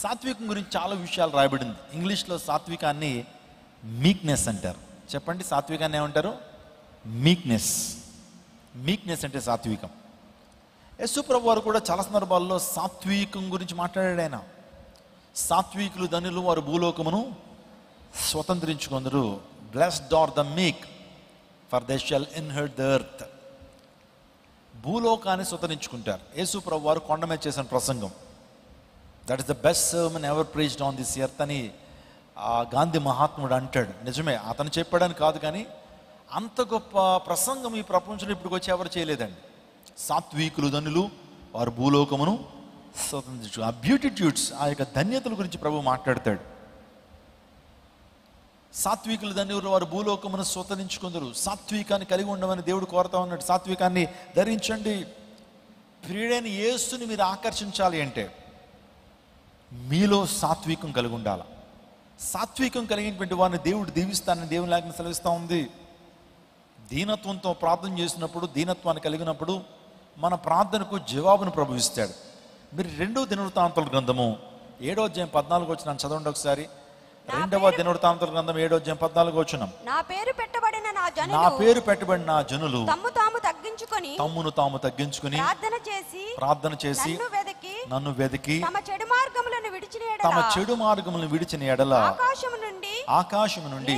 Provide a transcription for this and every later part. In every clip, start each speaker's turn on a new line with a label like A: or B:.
A: సాత్వికం గురించి చాలా విషయాలు రాయబడింది. ఇంగ్లీష్లో సాత్వికాన్ని మీక్నెస్ అంటారు. చెప్పండి, సాత్వికాన్ని ఏమంటారు? మీక్నెస్. మీక్నెస్ అంటే సాత్వికం. యేసు ప్రభు వారు కూడా చాలా సందర్భాల్లో సాత్వికం గురించి మాట్లాడాడు. ఆయన సాత్వికులు ధనులు, వారు భూలోకమును స్వతంత్రించుకొందరు. Blessed are the meek, for they shall inherit the earth. భూలోకాన్ని స్వతంత్రించుకుంటారు. యేసు ప్రభు వారు కొండ మీద చేసిన ప్రసంగం, that is the best sermon ever preached on this earth అని గాంధీ మహాత్ముడు అంటాడు. నిజమే, అతను చెప్పాడని కాదు, కానీ అంత గొప్ప ప్రసంగం ఈ ప్రపంచంలో ఇప్పటికి వచ్చి ఎవరు చేయలేదండి. సాత్వికులు ధనులు, వారు భూలోకమును స్వతంత్రించు. ఆ బ్యూటిట్యూడ్స్, ఆ యొక్క ధన్యతల గురించి ప్రభు మాట్లాడతాడు. సాత్వికులు ధన్యులు, వారు భూలోకమును స్వతంత్రించుకుందరు. సాత్వికాన్ని కలిగి ఉండమని దేవుడు కోరుతా ఉన్నాడు. సాత్వికాన్ని ధరించండి. ప్రియుడైన యేసుని మీరు ఆకర్షించాలి అంటే మీలో సాత్వికం కలిగి ఉండాలి. సాత్వికం కలిగినటువంటి వారిని దేవుడు దీవిస్తానని దేవుని లేఖనం సెలవిస్తూ ఉంది. దీనత్వంతో ప్రార్థన చేసినప్పుడు, దీనత్వాన్ని కలిగినప్పుడు మన ప్రార్థనకు జవాబును ప్రభు ఇస్తాడు. మీరు 2వ దినవృత్తాంతాల గ్రంథము 7వ అధ్యాయం 14 వచనం చదవండి ఒకసారి. 2వ దినవృత్తాంతాల గ్రంథం 7వ అధ్యాయం 14 వచనం.
B: నా పేరు పెట్టబడిన నా జనులు
A: తమ్మును తాము తగ్గించుకొని ప్రార్థన చేసి నన్ను వెదికి
B: తమ చెడు మార్గములను విడిచిన
A: ఎడల
B: ఆకాశము నుండి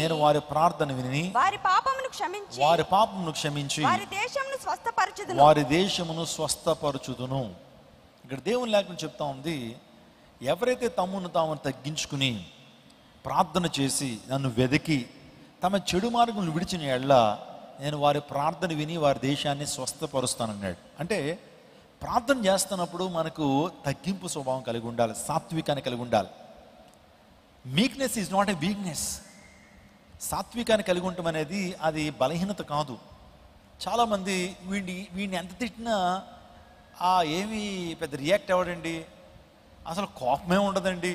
A: నేను వారి ప్రార్థన విని
B: వారి
A: పాపమును క్షమించి వారి దేశమును స్వస్థపరచుదును. ఇక్కడ దేవుని లేఖనం చెప్తా ఉంది, ఎవరైతే తమ్మును తాము తగ్గించుకుని ప్రార్థన చేసి నన్ను వెదికి తమ చెడు మార్గములను విడిచిన ఎడల నేను వారి ప్రార్థన విని వారి దేశాన్ని స్వస్థపరుస్తానన్నాడు. అంటే ప్రార్థన చేస్తున్నప్పుడు మనకు తగ్గింపు స్వభావం కలిగి ఉండాలి, సాత్వికాన్ని కలిగి ఉండాలి. Meekness is not a weakness. సాత్వికాన్ని కలిగి ఉండటం అనేది అది బలహీనత కాదు. చాలామంది వీడిని ఎంత తిట్టినా ఏమీ పెద్ద రియాక్ట్ అవ్వడండి, అసలు కోపమే ఉండదండి,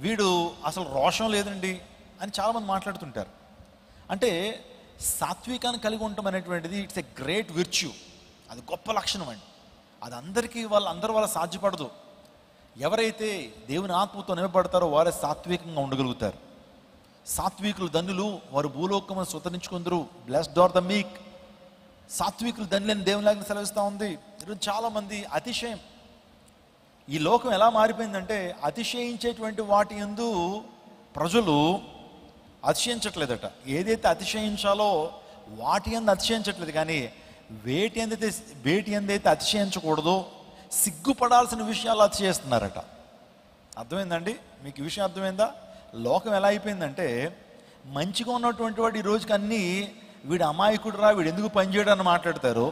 A: వీడు అసలు రోషం లేదండి అని చాలామంది మాట్లాడుతుంటారు. అంటే సాత్వికాన్ని కలిగి ఉండటం అనేటువంటిది ఇట్స్ ఎ గ్రేట్ విర్చ్యూ. అది గొప్ప లక్షణం అండి. అది అందరి వల్ల సాధ్యపడదు. ఎవరైతే దేవుని ఆత్మతో నిలబడతారో వారే సాత్వికంగా ఉండగలుగుతారు. సాత్వికులు ధన్యులు, వారు భూలోకమును స్వతంత్రించుకుందరు. బ్లెస్డ్ ఆర్ ద మీక్. సాత్వికులు ధన్యులని దేవుని లేఖనం సెలవిస్తూ ఉంది. ఈరోజు చాలామంది అతిశయం, ఈ లోకం ఎలా మారిపోయిందంటే అతిశయించేటువంటి వాటి యందు ప్రజలు అతిశయించట్లేదట. ఏదైతే అతిశయించాలో వాటి యందు అతిశయించట్లేదు, కానీ వేటి ఎందైతే అతిశయించకూడదో, సిగ్గుపడాల్సిన విషయాలు అతిశయిస్తున్నారట. అర్థమైందండి మీకు? ఈ విషయం అర్థమైందా? లోకం ఎలా అయిపోయిందంటే మంచిగా ఉన్నటువంటి వాడు ఈ రోజుకి అన్నీ వీడు అమాయకుడు రా, వీడు ఎందుకు పనిచేయడం అని మాట్లాడతారు.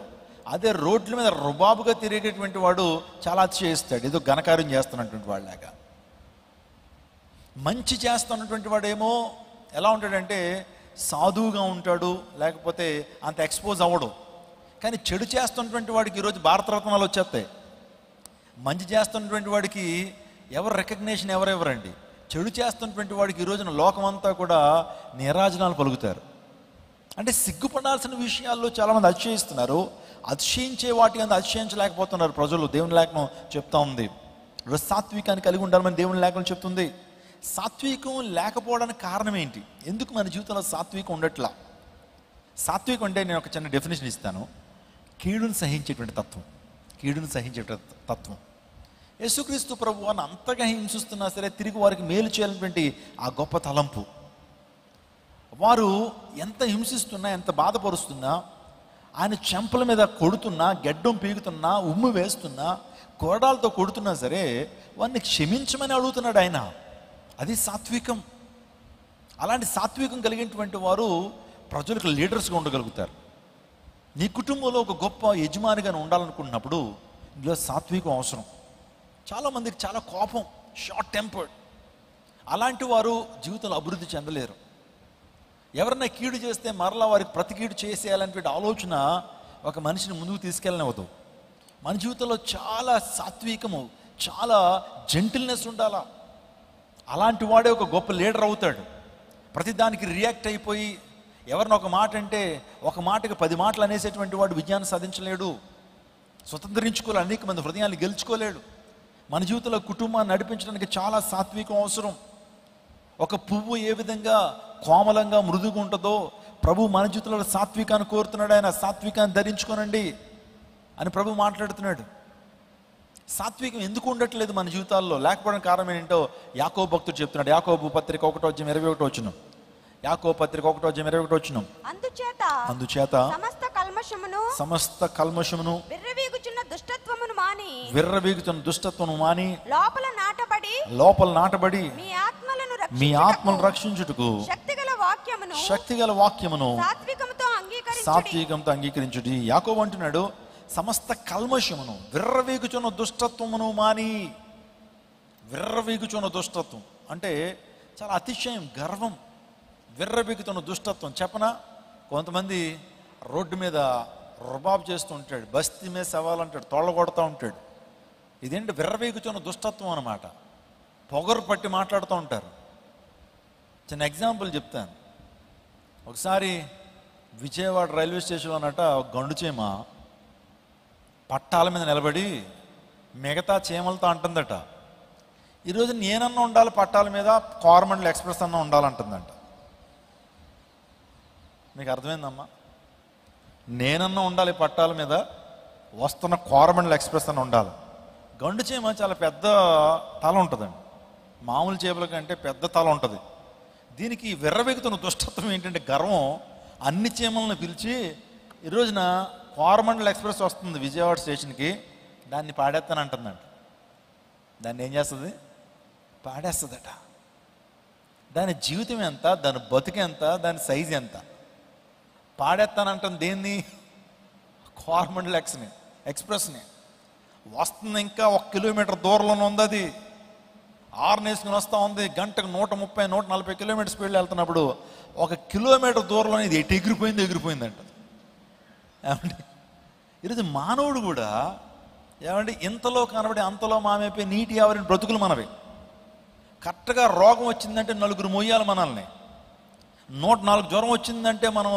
A: అదే రోడ్ల మీద రుబాబుగా తిరిగేటటువంటి వాడు చాలా అతిశయిస్తాడు, ఏదో ఘనకార్యం చేస్తున్నటువంటి వాళ్ళలాగా. మంచి చేస్తున్నటువంటి వాడేమో ఎలా ఉంటాడంటే సాధువుగా ఉంటాడు, లేకపోతే అంత ఎక్స్పోజ్ అవ్వడు. కానీ చెడు చేస్తున్నటువంటి వాడికి ఈరోజు భారతరత్నాలు వచ్చేస్తాయి. మంచి చేస్తున్నటువంటి వాడికి ఎవరు రికగ్నేషన్ ఎవరెవరండి? చెడు చేస్తున్నటువంటి వాడికి ఈ రోజున లోకమంతా కూడా నీరాజనాలు పలుకుతారు. అంటే సిగ్గుపడాల్సిన విషయాల్లో చాలామంది అతిశయిస్తున్నారు. అతిశయించే వాటి అందు అతిశయించలేకపోతున్నారు ప్రజలు. దేవుని లేఖనం చెప్తా ఉంది. సాత్వికాన్ని కలిగి ఉండాలని దేవుని లేఖనం చెప్తుంది. సాత్వికం లేకపోవడానికి కారణం ఏంటి? ఎందుకు మన జీవితంలో సాత్వికం ఉండట్లా? సాత్వికం అంటే నేను ఒక చిన్న డెఫినేషన్ ఇస్తాను. కీడును సహించేటువంటి తత్వం. కీడును సహించేటువంటి తత్వం. యేసుక్రీస్తు ప్రభువుని అంతగా హింసిస్తున్నా సరే తిరిగి వారికి మేలు చేయాలనేటువంటి ఆ గొప్ప తలంపు. వారు ఎంత హింసిస్తున్నా, ఎంత బాధపరుస్తున్నా, ఆయన చెంపల మీద కొడుతున్నా, గెడ్డం పీగుతున్నా, ఉమ్ము వేస్తున్నా, కోడాలతో కొడుతున్నా సరే వారిని క్షమించమని అడుగుతున్నాడు ఆయన. అది సాత్వికం. అలాంటి సాత్వికం కలిగినటువంటి వారు ప్రజలకు లీడర్స్గా ఉండగలుగుతారు. నీ కుటుంబంలో ఒక గొప్ప యజమానిగా ఉండాలనుకున్నప్పుడు ఇందులో సాత్వికం అవసరం. చాలామందికి చాలా కోపం, షార్ట్ టెంపర్డ్. అలాంటి వారు జీవితంలో అభివృద్ధి చెందలేరు. ఎవరన్నా కీడు చేస్తే మరలా వారికి ప్రతి కీడు చేసేయాలనేటువంటి ఆలోచన ఒక మనిషిని ముందుకు తీసుకెళ్ళనివ్వదు. మన జీవితంలో చాలా సాత్వికము, చాలా జెంటిల్నెస్ ఉండాలా. అలాంటి వాడే ఒక గొప్ప లీడర్ అవుతాడు. ప్రతిదానికి రియాక్ట్ అయిపోయి ఎవరిని ఒక మాట అంటే ఒక మాటకి 10 మాటలు అనేసేటువంటి వాడు విజయాన్ని సాధించలేడు. స్వతంత్రించుకోలేడు, అనేక మంది హృదయాన్ని గెలుచుకోలేడు. మన జీవితంలో కుటుంబాన్ని నడిపించడానికి చాలా సాత్వికం అవసరం. ఒక పువ్వు ఏ విధంగా కోమలంగా మృదుగా ఉంటుందో ప్రభు మన జీవితంలో సాత్వికాన్ని కోరుతున్నాడు. ఆయన సాత్వికాన్ని ధరించుకోనండి అని ప్రభు మాట్లాడుతున్నాడు. సాత్వికం ఎందుకు ఉండట్లేదు మన జీవితాల్లో? లేకపోవడం కారణం ఏంటో యాకోబు భక్తుడు చెప్తున్నాడు. యాకోబు పత్రిక 1:21 యాకోబు పత్రిక 1:21 అందుచేత సమస్త కల్మషమును విర్రవీగుచున్న దుష్టత్వమును మాని లోపల నాటబడి మీ ఆత్మలను రక్షించుటకు శక్తిగల వాక్యమును సాత్వికంతో అంగీకరించుడి. యాకోబు అంటున్నాడు, సమస్త కల్మషమును విర్రవీగుచున్న దుష్టత్వమును మాని. విర్రవీగుచున్న దుష్టత్వం అంటే చాలా అతిశయం, గర్వం. విర్రవీగుతున్న దుష్టత్వం చెప్పనా? కొంతమంది రోడ్డు మీద రుబాబు చేస్తూ ఉంటాడు, బస్తీ మీద సవాలంటాడు, తోళ్ళ కొడుతూ ఉంటాడు. ఇదేంటి? విర్రవీగుచున్న దుష్టత్వం అన్నమాట. పొగరు పట్టి మాట్లాడుతూ ఉంటారు. చిన్న ఎగ్జాంపుల్ చెప్తాను. ఒకసారి విజయవాడ రైల్వే స్టేషన్లో అన్నట ఒక గండు చీమ పట్టాల మీద నిలబడి మిగతా చీమలతో అంటుందట, ఈరోజు నేనన్నా ఉండాలి పట్టాల మీద, కోరమండల్ ఎక్స్ప్రెస్ అన్నా ఉండాలంటుందంట. మీకు అర్థమైందమ్మా? నేనన్నా ఉండాలి పట్టాల మీద, వస్తున్న కోరమండల్ ఎక్స్ప్రెస్ అన్న ఉండాలి. గండు చీమ చాలా పెద్ద తల ఉంటుందండి, మామూలు చేపల కంటే పెద్ద తల ఉంటుంది. దీనికి విర్రవెగుతున్న దుష్టత్వం ఏంటంటే గర్వం. అన్ని చీమలను పిలిచి ఈ రోజున కోరమండల్ ఎక్స్ప్రెస్ వస్తుంది విజయవాడ స్టేషన్కి, దాన్ని పాడేస్తానంటుందంట. దాన్ని ఏం చేస్తుంది? పాడేస్తుందట. దాని జీవితం ఎంత, దాని బతుకు ఎంత, దాని సైజు ఎంత? పాడేస్తానంటుంది దేన్ని? కోరమండల్ ఎక్స్ప్రెస్ని. వస్తుంది, ఇంకా 1 కిలోమీటర్ దూరంలోనే ఉంది. అది ఆర్న్ వేసుకుని వస్తూ ఉంది. గంటకు 130, 140 కిలోమీటర్ స్పీడ్లో వెళ్తున్నప్పుడు 1 కిలోమీటర్ దూరంలో ఇది ఎటు ఎగిరిపోయిందంట. ఏమండి, ఈరోజు మానవుడు కూడా ఏమండి ఇంతలో కనబడి అంతలో మామైపోయి నీటి ఆవరణ బ్రతుకులు మనవి. కరెక్ట్గా రోగం వచ్చిందంటే 4 మొయ్యాలి మనల్ని. 104 జ్వరం వచ్చిందంటే మనం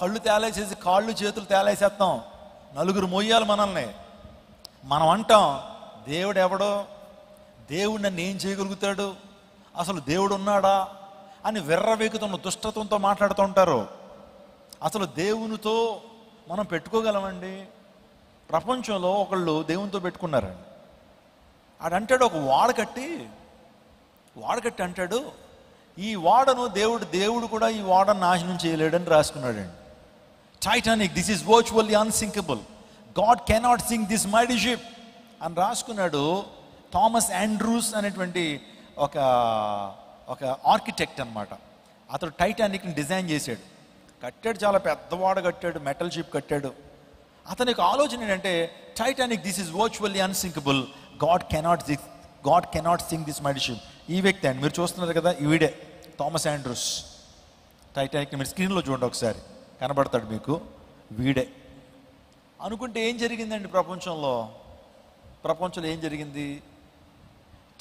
A: కళ్ళు తేలేసేసి కాళ్ళు చేతులు తేలేసేస్తాం. 4 మొయ్యాలి మనల్ని. మనం అంటాం దేవుడు ఎవడో, దేవుడు నన్ను ఏం చేయగలుగుతాడు, అసలు దేవుడు ఉన్నాడా అని విర్రవీగుతున్న దుష్టత్వంతో మాట్లాడుతూ ఉంటారు. అసలు దేవునితో మనం పెట్టుకోగలమండి? ప్రపంచంలో ఒకళ్ళు దేవునితో పెట్టుకున్నారండి. ఆడంటాడు, ఒక వాడకట్టి అంటాడు, ఈ వాడను దేవుడు కూడా ఈ వాడను నాశనం చేయలేడని రాసుకున్నాడండి. Titanic, this is virtually unsinkable, God cannot sink this mighty ship అని రాసుకున్నాడు. థామస్ ఆండ్రూస్ అనేటువంటి ఒక ఆర్కిటెక్ట్ అన్నమాట. అతడు టైటానిక్ని డిజైన్ చేశాడు, కట్టాడు. చాలా పెద్దవాడు కట్టాడు, మెటల్ షిప్ కట్టాడు. అతనికి ఆలోచన ఏంటంటే Titanic, this is virtually unsinkable, God cannot sink this mighty ship. ఈ వ్యక్తి అండి, మీరు చూస్తున్నారు కదా, వీడే థామస్ ఆండ్రూస్. టైటానిక్ని మీరు స్క్రీన్లో చూడండి ఒకసారి, కనబడతాడు మీకు. వీడే అనుకుంటే ఏం జరిగిందండి ప్రపంచంలో ఏం జరిగింది?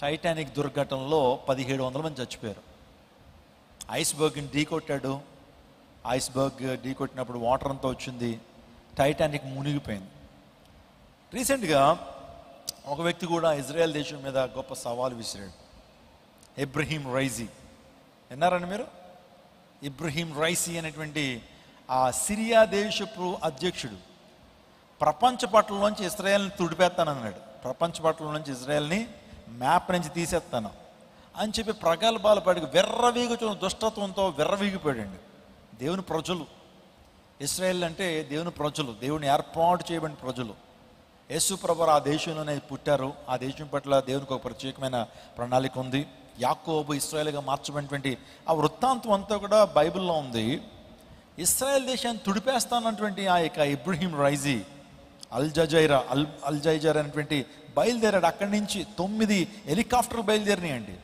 A: టైటానిక్ దుర్ఘటనలో 1700 మంది చచ్చిపోయారు. ఐస్బర్గ్ని ఢీకొట్టాడు. ఐస్బర్గ్ ఢీకొట్టినప్పుడు వాటర్ అంతా వచ్చింది, టైటానిక్ మునిగిపోయింది. రీసెంట్గా ఒక వ్యక్తి కూడా ఇజ్రాయెల్ దేశం మీద గొప్ప సవాలు విసిరాడు. ఇబ్రహీం రైజీ, విన్నారండి మీరు? ఇబ్రహీం రైజీ అనేటువంటి ఆ సిరియా దేశపు అధ్యక్షుడు ప్రపంచ పటంలోంచి ఇజ్రాయెల్ని తుడిపేస్తానన్నాడు. ప్రపంచ పటంలోంచి ఇజ్రాయెల్ని మ్యాప్ నుంచి తీసేస్తాను అని చెప్పి ప్రగల్భాలు పడి విర్రవీగుచున్న దుష్టత్వంతో విర్రవీగిపోయాడండి. దేవుని ప్రజలు, ఇశ్రాయేల్ అంటే దేవుని ప్రజలు, దేవుని ఏర్పాటు చేయబడిన ప్రజలు. యేసు ప్రభువు ఆ దేశంలోనే పుట్టారు. ఆ దేశం పట్ల దేవునికి ఒక ప్రత్యేకమైన ప్రణాళిక ఉంది. యాకోబు ఇశ్రాయేలుగా మార్చబడినటువంటి ఆ వృత్తాంతం అంతా కూడా బైబిల్లో ఉంది. ఇశ్రాయేల్ దేశాన్ని తుడిపేస్తానటువంటి ఆ యొక్క ఇబ్రహీం రైజీ అల్ జైజర్ అనేటువంటి బయలుదేరాడు. అక్కడి నుంచి 9 హెలికాప్టర్లు బయలుదేరినాయండి.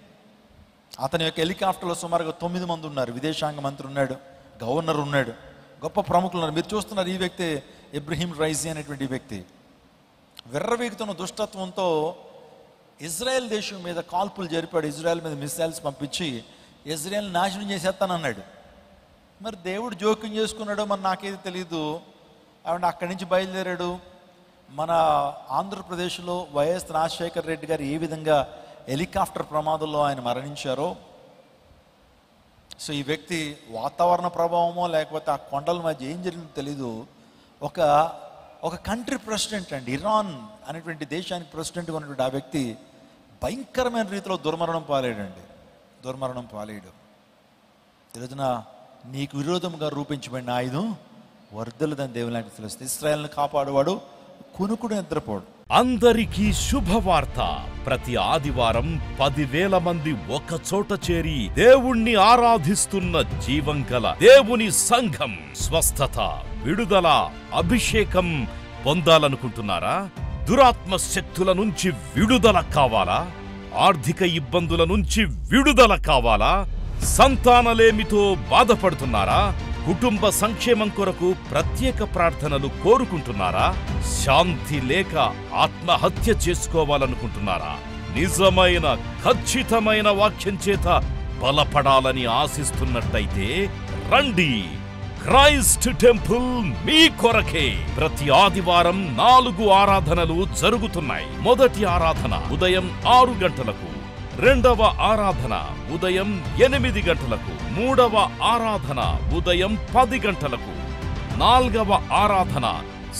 A: అతని యొక్క హెలికాప్టర్లో సుమారుగా 9 మంది ఉన్నారు. విదేశాంగ మంత్రి ఉన్నాడు, గవర్నర్ ఉన్నాడు, గొప్ప ప్రముఖులు ఉన్నారు. మీరు చూస్తున్నారు, ఈ వ్యక్తి ఇబ్రహీం రైజీ అనేటువంటి వ్యక్తి విర్రవీగుతున్న దుష్టత్వంతో ఇజ్రాయెల్ దేశం మీద కాల్పులు జరిపాడు. ఇజ్రాయెల్ మీద మిసైల్స్ పంపించి ఇజ్రాయెల్ నాశనం చేసేస్తానన్నాడు. మరి దేవుడు జోక్యం చేసుకున్నాడో మరి నాకేది తెలీదు. అక్కడి నుంచి బయలుదేరాడు. మన ఆంధ్రప్రదేశ్లో వైఎస్ రాజశేఖర రెడ్డి గారు ఏ విధంగా హెలికాప్టర్ ప్రమాదంలో ఆయన మరణించారో, సో ఈ వ్యక్తి వాతావరణ ప్రభావమో లేకపోతే ఆ కొండల మధ్య ఏం జరిగిందో తెలీదు, ఒక కంట్రీ ప్రెసిడెంట్ అండి, ఇరాన్ అనేటువంటి దేశానికి ప్రెసిడెంట్గా ఉన్నటువంటి ఆ వ్యక్తి భయంకరమైన రీతిలో దుర్మరణం పాలేయడం. ఈరోజున నీకు విరోధంగా రూపించబడిన ఆయుధం వర్ధలదని దేవునికి తెలుస్తుంది. ఇశ్రాయేలును కాపాడువాడు కునుకుడు నిద్రపోడు.
C: అందరికీ శుభవార్త. ప్రతి ఆదివారం 10,000 మంది ఒక చోట చేరి దేవుణ్ణి ఆరాధిస్తున్న జీవం గల దేవుని సంఘం. స్వస్థత, విడుదల, అభిషేకం పొందాలనుకుంటున్నారా? దురాత్మ శక్తుల నుంచి విడుదల కావాలా? ఆర్థిక ఇబ్బందుల నుంచి విడుదల కావాలా? సంతానలేమితో బాధపడుతున్నారా? కుటుంబ సంక్షేమం కొరకు ప్రత్యేక ప్రార్థనలు కోరుకుంటున్నారా? శాంతి లేక ఆత్మహత్య చేసుకోవాలనుకుంటున్నారా? నిజమైన ఖచ్చితమైన వాక్యం చేత బలపడాలని ఆశిస్తున్నట్టయితే రండి. క్రైస్ట్ టెంపుల్ మీ కొరకే. ప్రతి ఆదివారం 4 ఆరాధనలు జరుగుతున్నాయి. మొదటి ఆరాధన ఉదయం 6 గంటలకు, రెండవ ఆరాధన ఉదయం 8 గంటలకు, మూడవ ఆరాధన ఉదయం 10 గంటలకు, నాల్గవ ఆరాధన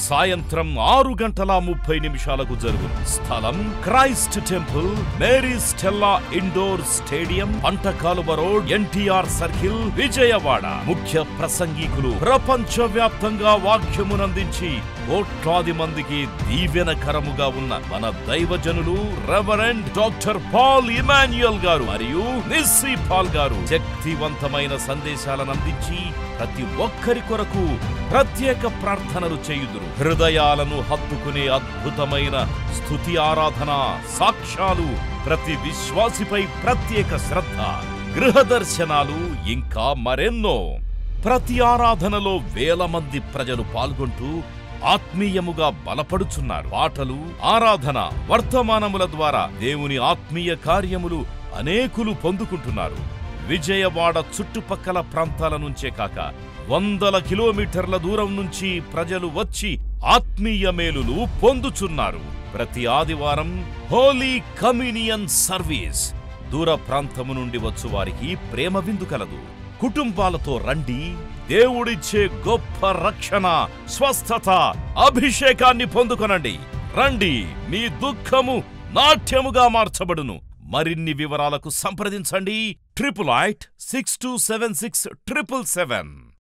C: సాయంత్రం 6:30 జరుగును. స్థలం Christ temple, Mary Stella indoor stadium, Pantakaluva road, NTR circle, Vijayawada. ముఖ్య ప్రసంగికులు ప్రపంచవ్యాప్తంగా వాక్యమునందించి కోట్లాది మందికి దీవెనకరముగా ఉన్న మన దైవజనులు రెవరెండ్ డాక్టర్ పాల్ ఇమాన్యుయల్ గారు మరియు నిస్సీ పాల్ గారు శక్తివంతమైన సందేశాలను అందించి ప్రతి ఒక్కరి కొరకు ప్రత్యేక ప్రార్థనలు చేయుదురు. హృదయాలను హత్తుకునే అద్భుతమైన స్తుతి ఆరాధన సాక్ష్యాలు, ప్రతి విశ్వాసిపై ప్రత్యేక శ్రద్ధ, గృహ దర్శనాలు, ఇంకా మరెన్నో. ప్రతి ఆరాధనలో 1000 మంది ప్రజలు పాల్గొంటూ ఆత్మీయముగా బలపడుచున్నారు. పాటలు, ఆరాధన, వర్తమానముల ద్వారా దేవుని ఆత్మీయ కార్యములు అనేకులు పొందుకుంటున్నారు. విజయవాడ చుట్టుపక్కల ప్రాంతాల నుంచే కాక 100 కిలోమీటర్ల దూరం నుంచి ప్రజలు వచ్చి ఆత్మీయ మేలులు పొందుచున్నారు. ప్రతి ఆదివారం హోలీ కమ్యూనియన్ సర్వీస్. దూర ప్రాంతము నుండి వచ్చు వారికి ప్రేమ విందు కలదు. కుటుంబాలతో రండి. దేవుడిచ్చే గొప్ప రక్షణ, స్వస్థత, అభిషేకాన్ని పొందుకొనండి. రండి, మీ దుఃఖము నాట్యముగా మార్చబడును. మరిన్ని వివరాలకు సంప్రదించండి 88 6276 777.